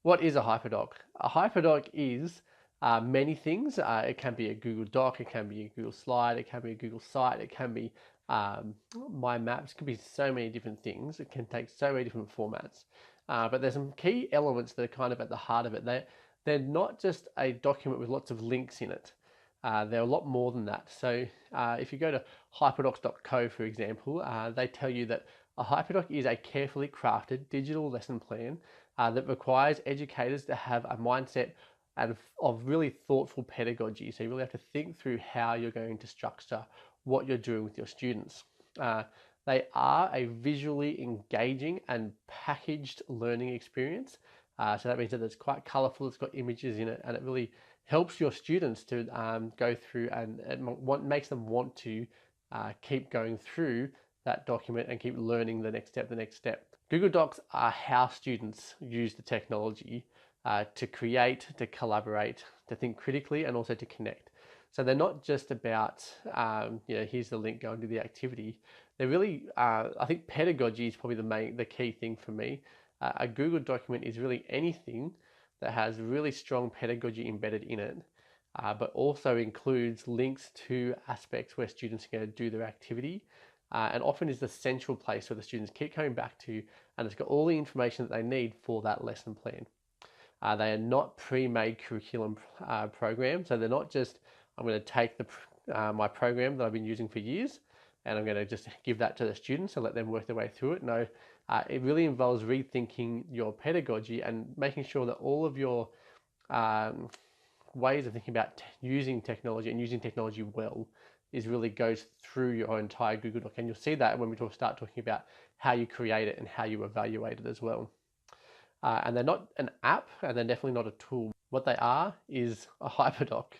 What is a hyperdoc? A hyperdoc is many things. It can be a Google Doc, it can be a Google Slide, it can be a Google Site, it can be My Maps. It can be so many different things. It can take so many different formats. But there's some key elements that are kind of at the heart of it. They're not just a document with lots of links in it. They're a lot more than that. So if you go to hyperdocs.co, for example, they tell you that a hyperdoc is a carefully crafted digital lesson plan that requires educators to have a mindset of really thoughtful pedagogy. So you really have to think through how you're going to structure what you're doing with your students. They are a visually engaging and packaged learning experience. So that means that it's quite colorful, it's got images in it, and it really helps your students to go through, and it makes them want to keep going through that document and keep learning the next step. Google Docs are how students use the technology to create, to collaborate, to think critically, and also to connect. So they're not just about, here's the link, go and do the activity. They're really, I think pedagogy is probably the key thing for me. A Google document is really anything that has really strong pedagogy embedded in it, but also includes links to aspects where students are going to do their activity, and often is the central place where the students keep coming back to, and it's got all the information that they need for that lesson plan. They are not pre-made curriculum programs, so they're not just, I'm going to take my program that I've been using for years and I'm going to just give that to the students and let them work their way through it. No, it really involves rethinking your pedagogy and making sure that all of your ways of thinking about using technology and using technology well really goes through your entire Google Doc. And you'll see that when we start talking about how you create it and how you evaluate it as well. And they're not an app, and they're definitely not a tool. What they are is a hyperdoc.